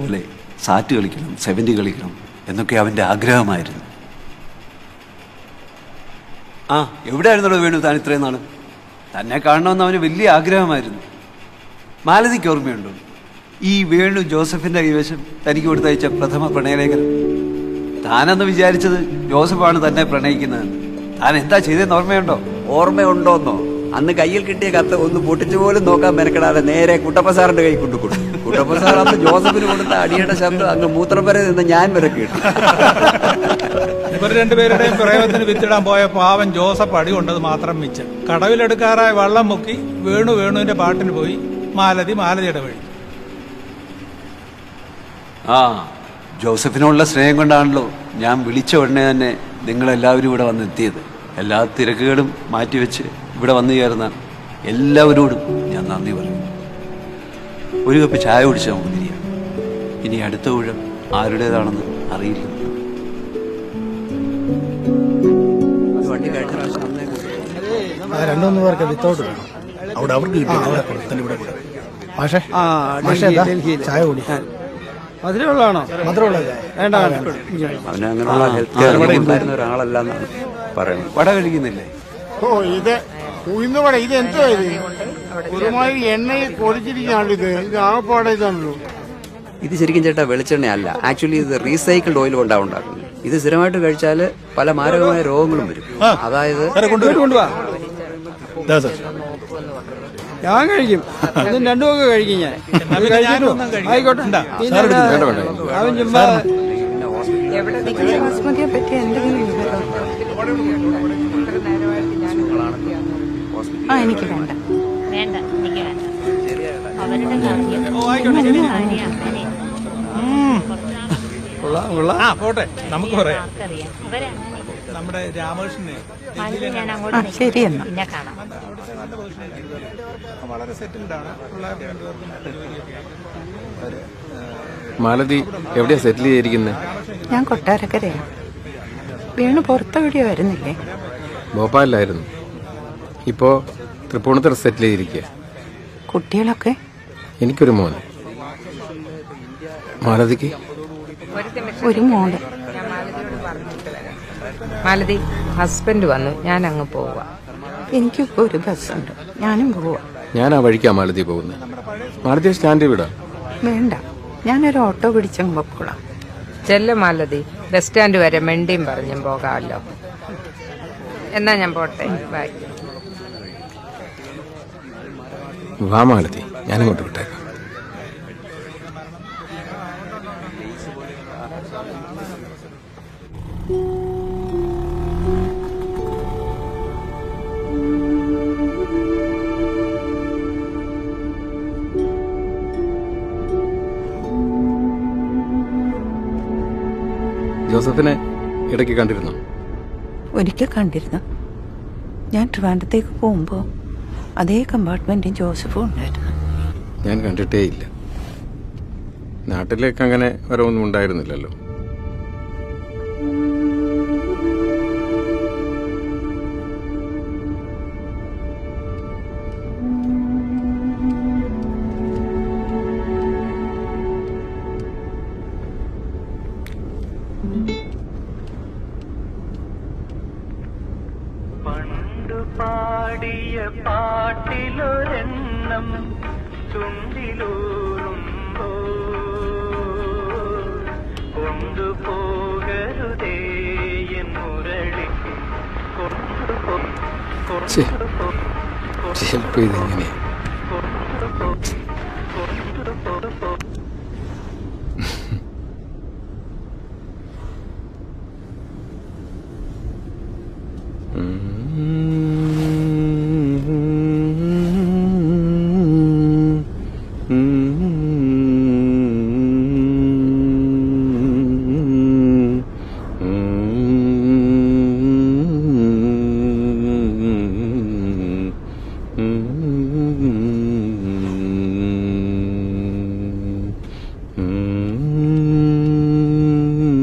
പോലെ സാറ്റ് കളിക്കണം, 70 കളിക്കണം എന്നൊക്കെ അവൻ്റെ ആഗ്രഹമായിരുന്നു. ആ, എവിടെയായിരുന്നല്ലോ വേണു താൻ ഇത്രയും നാളും? തന്നെ കാണണമെന്ന് അവന് വലിയ ആഗ്രഹമായിരുന്നു. മാലതിക്ക് ഓർമ്മയുണ്ടോ ഈ വേണു ജോസഫിൻ്റെ കൈവശം തനിക്ക് കൊടുത്തയച്ച പ്രഥമ പ്രണയലേഖനം? താനെന്ന് വിചാരിച്ചത് ജോസഫാണ് തന്നെ പ്രണയിക്കുന്നതെന്ന്. താൻ എന്താ ചെയ്തതെന്ന് ഓർമ്മയുണ്ടോ? ഓർമ്മയുണ്ടോന്നോ? അന്ന് കയ്യിൽ കിട്ടിയ കത്ത് ഒന്ന് പൊട്ടിച്ചു പോലും നോക്കാൻ മെനക്കെടാതെ നേരെ കുട്ടപ്പ സാറിന്റെ കൈ കൊണ്ടുകൊടുത്തു. കുട്ടപ്പ സാർ അന്ന് ജോസഫിന് കൊടുത്ത അടിയുടെ ശബ്ദം അങ്ങ് മൂത്രപ്പര നിന്ന് ഞാൻ വരെ കേട്ടു. ഇവർ രണ്ടുപേരുടെയും പ്രേമത്തിന് വിത്തിടാൻ പോയ പാവൻ ജോസഫ് അടി കൊണ്ടത് മാത്രം മിച്ചം. കടവിലെടുക്കാറായ വള്ളം മുക്കി വേണുവിന്റെ പാട്ടിന് പോയി, മാലതിയുടെ വഴി. ആ, ജോസഫിനോടുള്ള സ്നേഹം കൊണ്ടാണല്ലോ ഞാൻ വിളിച്ച ഉടനെ തന്നെ നിങ്ങളെല്ലാവരും ഇവിടെ വന്നെത്തിയത്. എല്ലാ തിരക്കുകളും മാറ്റിവെച്ച് ഇവിടെ വന്നു ചേർന്ന എല്ലാവരോടും ഞാൻ നന്ദി പറയുന്നു. ഒരു കപ്പ് ചായ കുടിച്ചാൽ മതിരിയ. ഇനി അടുത്ത ഊഴം ആരുടേതാണെന്ന് അറിയില്ല. രണ്ടു പേർക്ക് വിത്തൗട്ട് വേണം. അവിടെ അവർക്ക് ചായ കുടി. മധുരമുള്ളതാണോ? മധുരമുള്ളത് വേണ്ട. അവനങ്ങനെയുള്ള ഹെൽത്ത് കെയർ ഉണ്ടായിരുന്ന ഒരാളല്ലെന്നാണ് പറയുന്നത്. വട കഴിക്കുന്നില്ലേ? ഓ, ഇത് ഉഴുന്നുവട. ഇത് എന്തോ ഇത് ഒരുമാതിരി എണ്ണയിൽ പൊടിച്ചിരിക്കുകയാണല്ലോ. ഇത് ആകപ്പാടെ ഇതാണല്ലോ. ഇത് ശരിക്കും ചേട്ടാ വെളിച്ചെണ്ണയല്ല. ആക്ച്വലി ഇത് റീസൈക്കിൾഡ് ഓയിൽ കൊണ്ടാണ് ഉണ്ടാക്കുന്നത്. ഇത് സ്ഥിരമായിട്ട് കഴിച്ചാൽ പല മാരകമായ രോഗങ്ങളും വരും. അതായത് ഞാൻ കഴിക്കും, രണ്ടുമൊക്കെ കഴിക്കും ഞാൻ. ആയിക്കോട്ടെ. അവൻ ചുമ്മാ ബസ്മതിയെ പറ്റി എന്തെങ്കിലും എനിക്ക് വേണ്ട. വേണ്ട, എനിക്ക് വേണ്ട. അവരുടെ കാര്യം പോട്ടെ, നമുക്ക് പറയാം. ആർക്കറിയാം, ഇവരങ്ങനെ നമ്മുടെ രാമകൃഷ്ണനെ ഞാൻ അങ്ങോട്ട് ശരി എന്നാ പിന്നെ കാണാം. വളരെ സെറ്റിൽഡ് ആണ്. മാലതി എവിടെയാ സെറ്റിൽ ചെയ്തിരിക്കുന്നത്? ഞാൻ കൊട്ടാരക്കരയാണ്. വീണ് പുറത്തെവിടെയോ വരുന്നില്ലേ? ഭോപ്പാലിലായിരുന്നു. ഇപ്പോ തൃപ്പൂണിത്തുറ സെറ്റിൽ ചെയ്തിരിക്കുക. കുട്ടികളൊക്കെ? എനിക്കൊരു മോൻ. മാലതിക്ക് ഒരു മോള്. മാലതി, ഹസ്ബൻഡ് വന്നു, ഞാൻ അങ്ങ് പോവാ. എനിക്കിപ്പോ ഒരു ബസ്സുണ്ട്, ഞാനും പോവാ. ഞാൻ ആ വഴിക്കാ മാലതി പോകുന്നത്. മാലതി സ്റ്റാൻഡിൽ വിടാം. വേണ്ട, ഞാനൊരു ഓട്ടോ പിടിച്ചങ്ങ് പൊക്കോളാം. ചെല്ല മാലതി, ബസ് സ്റ്റാൻഡ് വരെ മെണ്ടിയും പറഞ്ഞും പോകാമല്ലോ. എന്നാ ഞാൻ പോട്ടെ, ബൈ. വാ മാലതി, ഞാനിങ്ങോട്ട് വിട്ടേക്കാം. ജോസഫിനെ ഇടയ്ക്ക് കണ്ടിരുന്നോ? ഒരിക്കൽ കണ്ടിരുന്നു. ഞാൻ ട്രിവാൻഡ്രത്തേക്ക് പോകുമ്പോൾ അതേ കമ്പാർട്ട്മെന്റിൽ ജോസഫും ഉണ്ടായിരുന്നു. ഞാൻ കണ്ടിട്ടേ ഇല്ല. നാട്ടിലേക്ക് അങ്ങനെ വരവൊന്നും ഉണ്ടായിരുന്നില്ലല്ലോ. പാടിയ പാട്ടിലൊരെണ്ണം ചുണ്ടിലൂറുമ്പോ കൊണ്ടുപോകരുതേ എൻ മുരളിക്ക് ചിലപ്പോ ഇതെങ്ങനെയാ?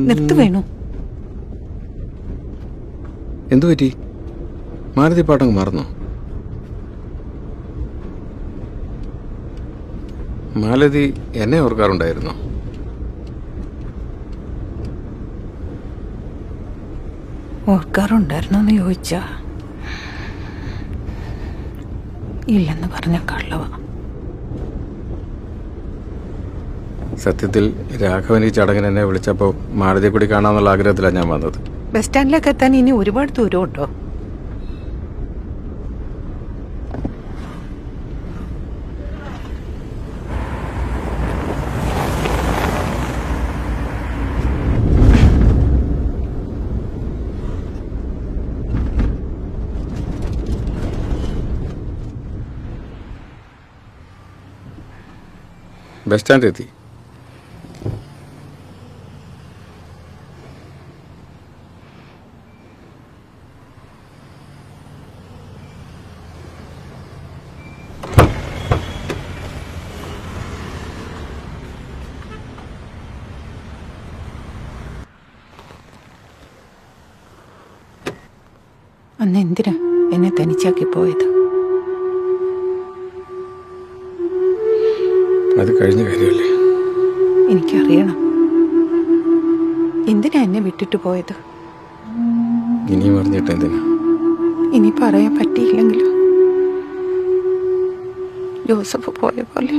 നിർത്തു വേണു. എന്തു പറ്റി? മാലതി പാട്ടങ്ങ് മറന്നോ? മാലതി എന്നെ ഓർക്കാറുണ്ടായിരുന്നോ? ഓർക്കാറുണ്ടായിരുന്നോ എന്ന് ചോദിച്ചാ ഇല്ലെന്ന് പറഞ്ഞ കള്ളവ. സത്യത്തിൽ രാഘവൻ ഈ ചടങ്ങിന് എന്നെ വിളിച്ചപ്പോൾ മാലതിയെ കൂടി കാണാമെന്നുള്ള ആഗ്രഹത്തിലാണ് ഞാൻ വന്നത്. ബസ് സ്റ്റാൻഡിലേക്ക് എത്താൻ ഇനി ഒരുപാട് ദൂരമുണ്ടോ? ബസ് സ്റ്റാൻഡിലെത്തി. അന്ന് എന്തിനാ എന്നെ തനിച്ചാക്കി പോയത്? അത് കഴിഞ്ഞ കാര്യമല്ലേ. എനിക്കറിയണം എന്തിനാ എന്നെ വിട്ടിട്ട് പോയത്. ഇനിയും അറിഞ്ഞിട്ട് എന്തിനാ? ഇനി പറയാൻ പറ്റിയില്ലെങ്കിലോ? ജോസഫ് പോയ പോലെ.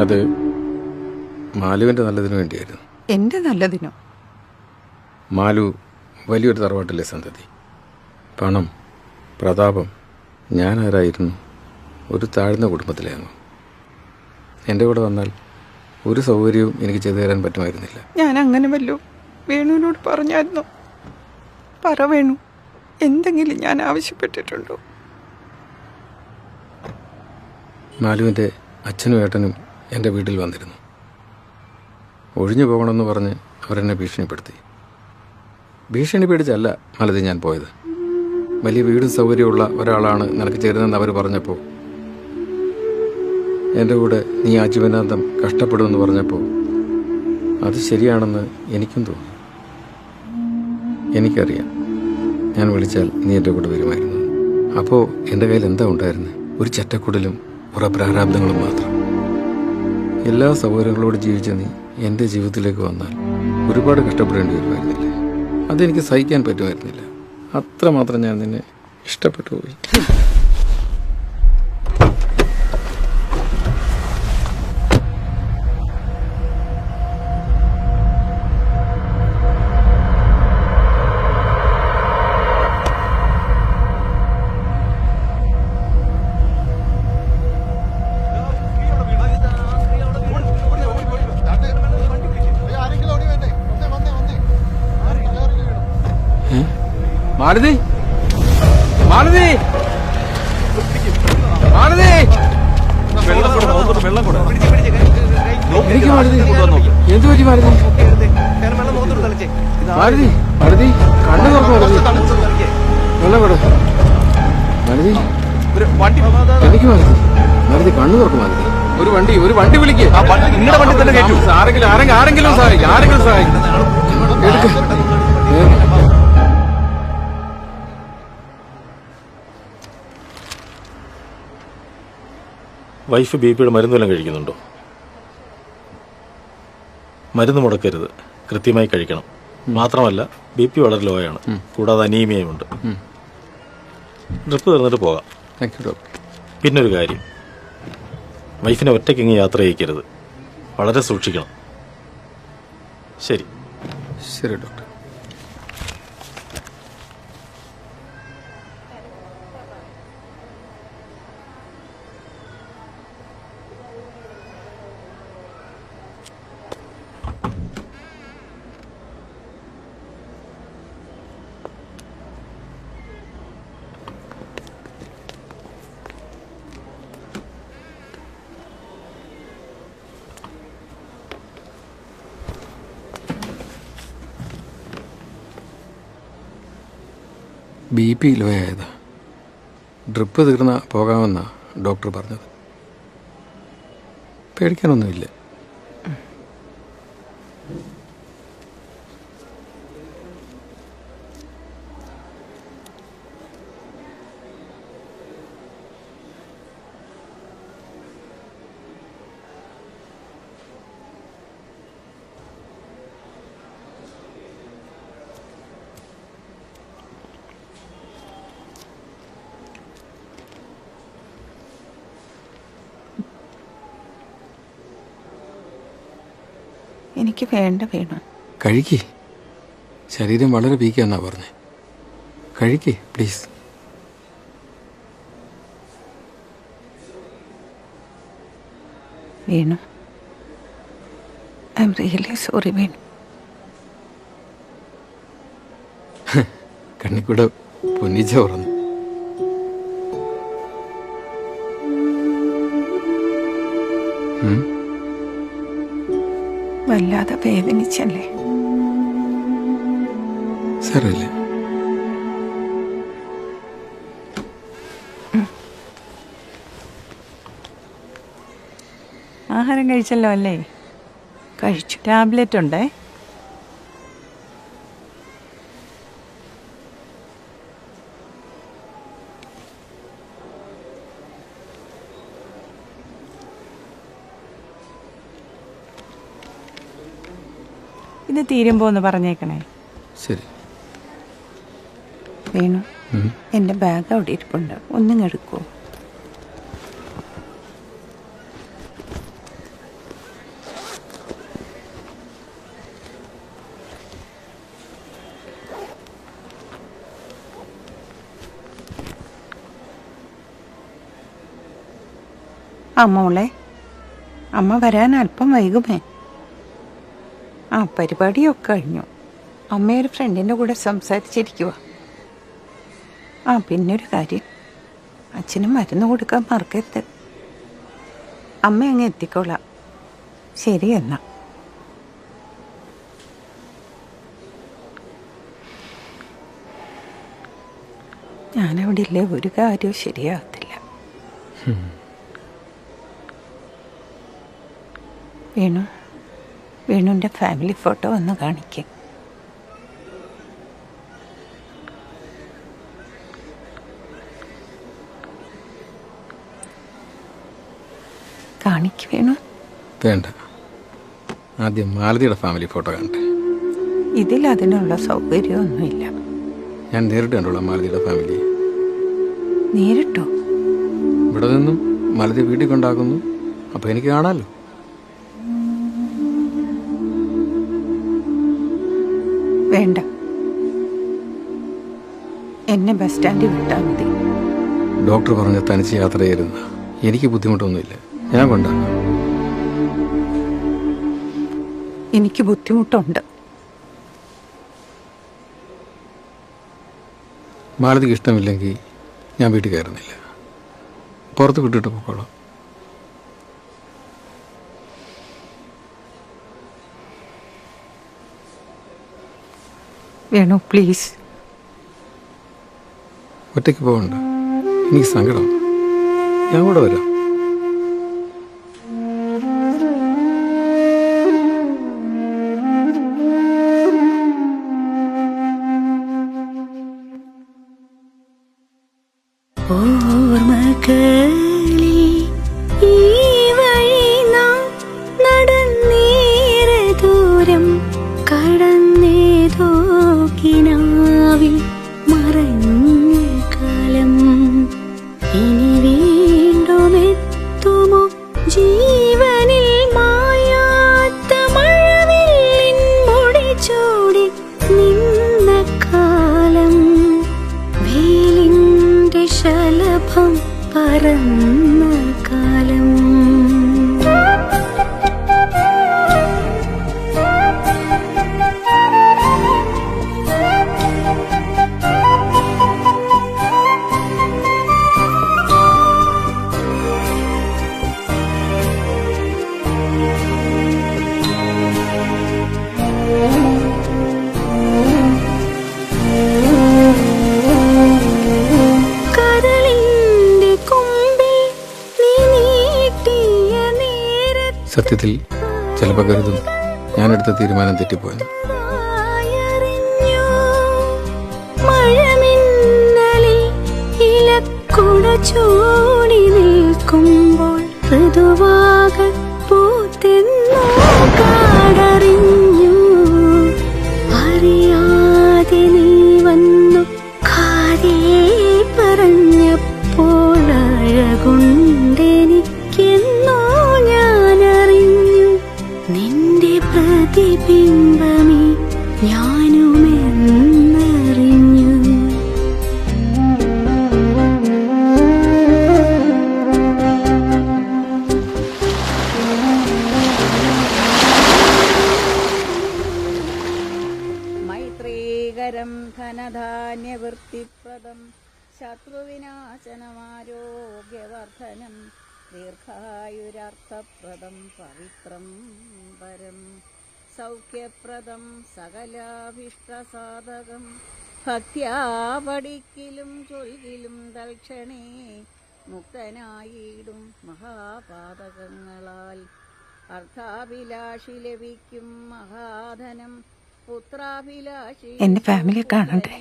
അത് മാലുവിന്റെ നല്ലതിനു വേണ്ടിയായിരുന്നു. എന്റെ നല്ലതിനോ? മാലു വലിയൊരു തറവാട്ടിലെ സന്തതി. പണം, പ്രതാപം. ഞാനാരായിരുന്നു? ഒരു താഴ്ന്ന കുടുംബത്തിലായിരുന്നു. എൻ്റെ കൂടെ വന്നാൽ ഒരു സൗകര്യവും എനിക്ക് ചെയ്തു തരാൻ പറ്റുമായിരുന്നില്ല. ഞാൻ അങ്ങനെ വല്ലോ വേണുവിനോട് പറഞ്ഞായിരുന്നു? പറ വേണു, എന്തെങ്കിലും ഞാൻ ആവശ്യപ്പെട്ടിട്ടുണ്ടോ? മാലുവിൻ്റെ അച്ഛനും ഏട്ടനും എൻ്റെ വീട്ടിൽ വന്നിരുന്നു. ഒഴിഞ്ഞു പോകണമെന്ന് പറഞ്ഞ് അവരെന്നെ ഭീഷണിപ്പെടുത്തി. ഭീഷണി പേടിച്ചല്ല മാലതി ഞാൻ പോയത്. വലിയ വീടും സൗകര്യമുള്ള ഒരാളാണ് നിനക്ക് ചേരുന്നതെന്ന് അവർ പറഞ്ഞപ്പോൾ, എൻ്റെ കൂടെ നീ ആജീവനാന്തം കഷ്ടപ്പെടുമെന്ന് പറഞ്ഞപ്പോൾ അത് ശരിയാണെന്ന് എനിക്കും തോന്നി. എനിക്കറിയാം ഞാൻ വിളിച്ചാൽ നീ എൻ്റെ കൂടെ വരുമായിരുന്നു. അപ്പോൾ എൻ്റെ കയ്യിൽ എന്താ ഉണ്ടായിരുന്നത്? ഒരു ചട്ടക്കുടലും കുറേ പ്രാരാബ്ദങ്ങളും മാത്രം. എല്ലാ സൗകര്യങ്ങളോട് ജീവിച്ച നീ എൻ്റെ ജീവിതത്തിലേക്ക് വന്നാൽ ഒരുപാട് കഷ്ടപ്പെടേണ്ടി വരുമായിരുന്നില്ലേ? അതെനിക്ക് സഹിക്കാൻ പറ്റുമായിരുന്നില്ല. അത്രമാത്രം ഞാൻ നിന്നെ ഇഷ്ടപ്പെട്ടു പോയി. മാലതി, മാലതി, മാലതി, എനിക്ക് മാലതി, എന്ത് പറ്റി മാലതി? മാലതി, മാലതി, കണ്ണു തുറക്കും മാലതി, വെള്ളം കൊടു മാലതി, എനിക്ക് മാലതി, മാലതി കണ്ണു തുറക്കും മാലതി. ഒരു വണ്ടി വിളിക്ക്. ആരെങ്കിലും സഹായിക്കും. വൈഫ് ബി പിയുടെ മരുന്ന് വല്ലതും കഴിക്കുന്നുണ്ടോ? മരുന്ന് മുടക്കരുത്, കൃത്യമായി കഴിക്കണം. മാത്രമല്ല ബി പി വളരെ ലോ ആണ്, കൂടാതെ അനീമിയയുമുണ്ട്. ഡ്രിപ്പ് തീർന്നിട്ട് പോകാം. പിന്നൊരു കാര്യം, വൈഫിനെ ഒറ്റയ്ക്ക് യാത്ര ചെയ്യിക്കരുത്. വളരെ സൂക്ഷിക്കണം. ശരി. ശരി ഡോക്ടർ. ബി പി ലോ ആയതാ. ഡ്രിപ്പ് തീർന്ന പോകാമെന്നാ ഡോക്ടർ പറഞ്ഞത്. പേടിക്കാനൊന്നുമില്ല. എനിക്ക് വേണ്ട വേണു. കഴിക്കേ, ശരീരം വളരെ വീക്കാന്നാ പറഞ്ഞേ. കഴിക്കേ please. Venu, I'm really sorry Venu. കണ്ണിക്കൂടെ പൊന്നിച്ച ഉറന്നു. വല്ലാതെ വേദനിച്ചല്ലേ? സാരമില്ല. ആഹാരം കഴിച്ചല്ലോ അല്ലേ? കഴിച്ചു. ടാബ്ലറ്റ് ഉണ്ടേ. ഇത് തീരുമ്പോ ഒന്ന് പറഞ്ഞേക്കണേ. ശരി. വേണു, എൻ്റെ ബാഗ് അവിടെ ഇരിപ്പുണ്ട്, ഒന്നും എടുക്കുമോ? മോളെ, അമ്മ വരാൻ അല്പം വൈകുമേ. പരിപാടിയൊക്കെ കഴിഞ്ഞു. അമ്മയൊരു ഫ്രണ്ടിൻ്റെ കൂടെ സംസാരിച്ചിരിക്കുക. പിന്നൊരു കാര്യം, അച്ഛന് മരുന്ന് കൊടുക്കാൻ മറക്കരുത്. അമ്മ അങ്ങ് എത്തിക്കോളാം. ശരി എന്നാ. ഞാനവിടെ ഇല്ലേ ഒരു കാര്യവും ശരിയാകത്തില്ല. വേണുവിൻ്റെ ഫാമിലി ഫോട്ടോ ഒന്ന് കാണിക്കും. കാണിക്ക് വേണു. വേണ്ട, ആദ്യം മാലതിയുടെ ഫാമിലി ഫോട്ടോ കാണട്ടെ. ഇതിൽ അതിനുള്ള സൗകര്യമൊന്നുമില്ല. ഞാൻ നേരിട്ട് കണ്ടോളാം മാലതിയുടെ ഫാമിലി. നേരിട്ടോ? ഇവിടെ നിന്നും മാലതി വീട്ടിൽ കൊണ്ടാക്കുന്നു, അപ്പൊ എനിക്ക് കാണാമല്ലോ. വേണ്ട, എന്നെ ബസ് സ്റ്റാൻഡിൽ വിട്ടാൽ മതി. ഡോക്ടർ പറഞ്ഞ തനിച്ച് യാത്ര ചെയ്യരുന്ന. എനിക്ക് ബുദ്ധിമുട്ടൊന്നുമില്ല, ഞാൻ കൊണ്ടാക്കാം. എനിക്ക് ബുദ്ധിമുട്ടുണ്ട്. മാലതിക്ക് ഇഷ്ടമില്ലെങ്കിൽ ഞാൻ വീട്ടിൽ കയറുന്നില്ല, പുറത്ത് വിട്ടിട്ട് പോക്കോളാം. വേണു പ്ലീസ്. ഒറ്റയ്ക്ക് പോകണ്ട, എനിക്ക് സങ്കടം. ഞാൻ കൂടെ വരാം. സത്യത്തിൽ ചിലപ്പോൾ കരുതും ഞാനെടുത്ത തീരുമാനം തെറ്റിപ്പോയെന്ന്. ചൂടി നിൽക്കുമ്പോൾ ഋതുവാകെ പൂത്തെന്നോ കാടറിഞ്ഞു. അറിയാതെ നീ വന്നു കാതേ പറഞ്ഞപ്പോൾ അഴകൊണ്ടെനിക്കെന്നോ ഞാനറിഞ്ഞു. നിന്റെ പ്രതി ബിംബമേ ഞാനുമെന്നറിഞ്ഞു. മൈത്രീകരം ധനധാന്യവൃത്തിപ്രദം ശത്രുവിനാശനമാരോഗ്യവർദ്ധനം ദീർഘായുരർത്ഥപ്രദം പവിത്രം പരം സൗഖ്യപ്രദം സകലാഭീഷ്ടസാധകം ഭക്ത്യാ പഠിക്കലും ചൊൽകിലും തൽക്ഷണേ മുക്തനായിടും മഹാപാതകങ്ങളാൽ അർത്ഥാഭിലാഷി ലഭിക്കും മഹാധനം പുത്രാഭിലാഷി എന്റെ ഫാമിലിയെ കാണണ്ടേ?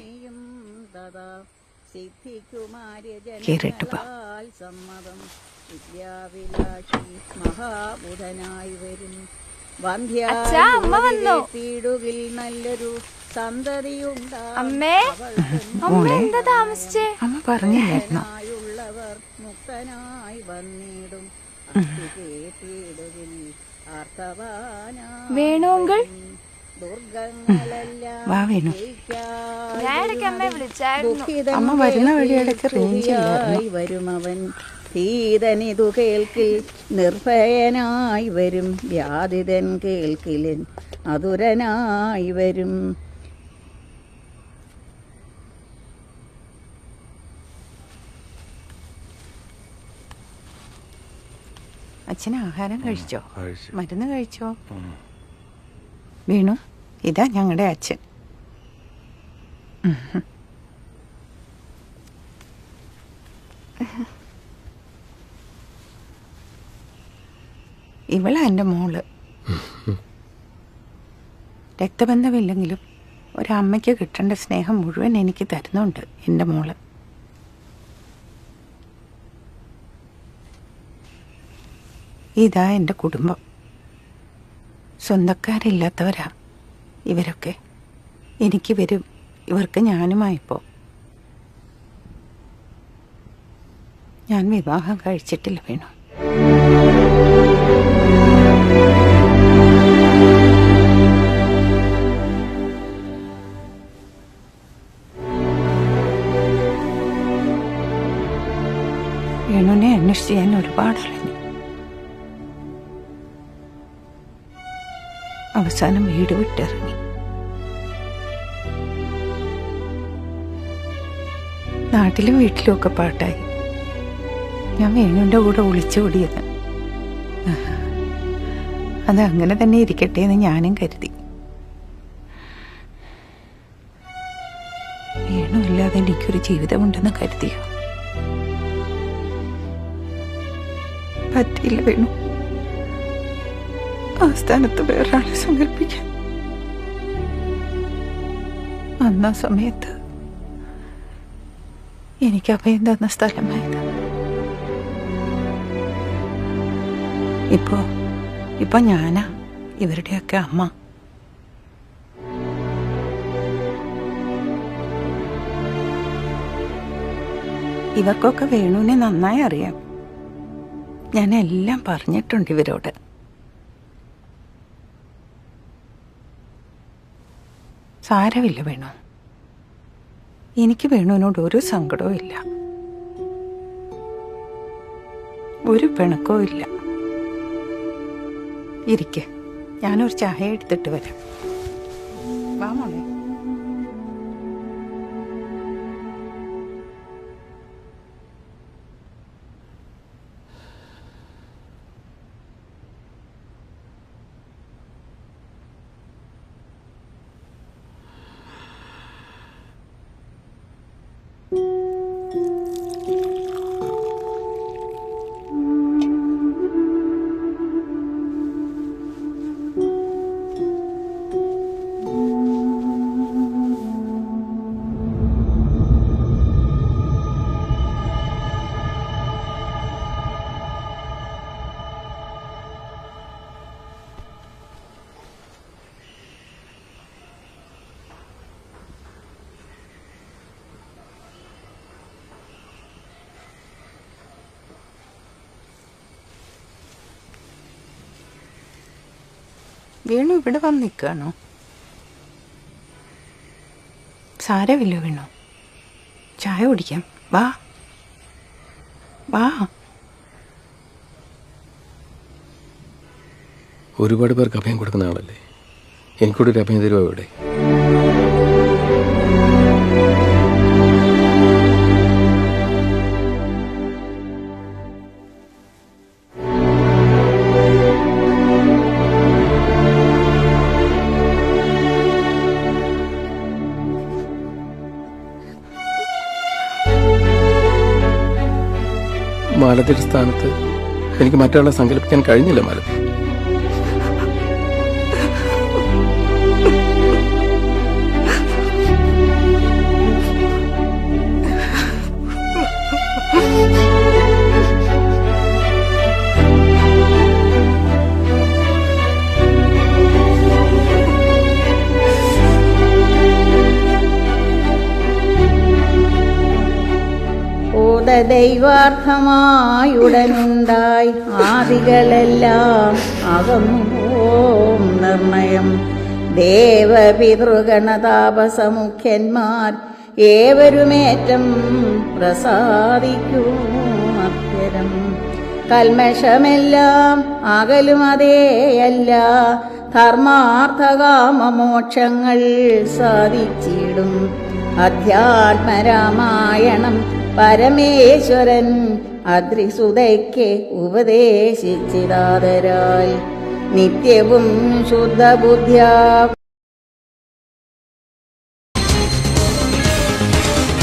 സിദ്ധിക്കുമാര്യജനങ്ങളാൽ സമ്മതം വിദ്യാഭിലാഷി മഹാബുധനായി വരും. വന്ധ്യാപീടുകിൽ നല്ലൊരു സന്തതിയുണ്ടായുള്ളവർ മുക്തനായി വന്നിടും. പീടുകിൽ ആർത്തവാനായി ദുർഗങ്ങളെല്ലാം വരുമവൻ. ഭീതനിതു കേൾക്കിൽ നിർഭയനായി വരും. വ്യാധിതൻ കേൾക്കിലൻ അതുരനായി വരും. അച്ഛൻ ആഹാരം കഴിച്ചോ? മരുന്ന് കഴിച്ചോ? വീണു, ഇതാ ഞങ്ങളുടെ അച്ഛൻ. ഇവളാ എൻ്റെ മോള്. രക്തബന്ധമില്ലെങ്കിലും ഒരമ്മയ്ക്ക് കിട്ടേണ്ട സ്നേഹം മുഴുവൻ എനിക്ക് തരുന്നുണ്ട് എൻ്റെ മോള്. ഇതാ എൻ്റെ കുടുംബം. സ്വന്തക്കാരില്ലാത്തവരാ ഇവരൊക്കെ. എനിക്ക് വരും, ഇവർക്ക് ഞാനുമായിപ്പോ. ഞാൻ വിവാഹം കഴിച്ചിട്ടില്ല വേണു. വേണുവിനെ അന്വേഷിച്ച് ഞാൻ ഒരുപാട് അലഞ്ഞു. അവസാനം വീട് വിട്ടിറങ്ങി. നാട്ടിലും വീട്ടിലും ഒക്കെ പാട്ടായി. ഞാൻ വേണുവിൻ്റെ കൂടെ ഒളിച്ചോടിയത്. അതങ്ങനെ തന്നെ ഇരിക്കട്ടെ എന്ന് ഞാനും കരുതി. വേണുവില്ലാതെ എനിക്കൊരു ജീവിതമുണ്ടെന്ന് കരുതിയോ? പറ്റിയില്ല വേണു. ആ സ്ഥാനത്ത് വേറൊരാളെ സങ്കല്പിക്കാൻ. അന്നാ സമയത്ത് എനിക്ക് അഭയം തന്ന സ്ഥലമായത്. ഇപ്പൊ ഞാനാ ഇവരുടെയൊക്കെ അമ്മ. ഇവർക്കൊക്കെ വേണുവിനെ നന്നായി അറിയാം. ഞാൻ എല്ലാം പറഞ്ഞിട്ടുണ്ട് ഇവരോട്. സാരമില്ല വേണു, എനിക്ക് വേണുവിനോട് ഒരു സങ്കടവും ഇല്ല, ഒരു പിണക്കവും ഇല്ല. ഇരിക്കെ, ഞാനൊരു ചായ എടുത്തിട്ട് വരാം. വാ മോളെ. വേണു ഇവിടെ വന്ന് നിൽക്കുകയാണോ? സാരമില്ല വേണു, ചായ കുടിക്കാം. വാ വാ. ഒരുപാട് പേർക്ക് അഭയം കൊടുക്കുന്ന ആളല്ലേ, എനിക്കൂടെ ഒരു അഭയം തരുമോ ഇവിടെ? മാലതിയുടെ സ്ഥാനത്ത് എനിക്ക് മറ്റൊരാളെ സങ്കല്പിക്കാൻ കഴിഞ്ഞില്ല മാലതി. ദൈവാർത്ഥമായുടനുണ്ടായി ആദികളെല്ലാം അകന്നോം നിർണയം. ദേവപിതൃഗണതാപസമുഖ്യന്മാർ ഏവരുമേറ്റം പ്രസാദിക്കും അത്യരം. കൽമഷമെല്ലാം അകലും അതേയല്ല, ധർമാർത്ഥകാമമോക്ഷങ്ങൾ സാധിച്ചിടും. അധ്യാത്മരാമായണം പരമേശ്വരൻ അദ്രിസുതയ്ക്ക് ഉപദേശിച്ചിതാദരാൽ നിത്യവും ശുദ്ധബുദ്ധ്യാ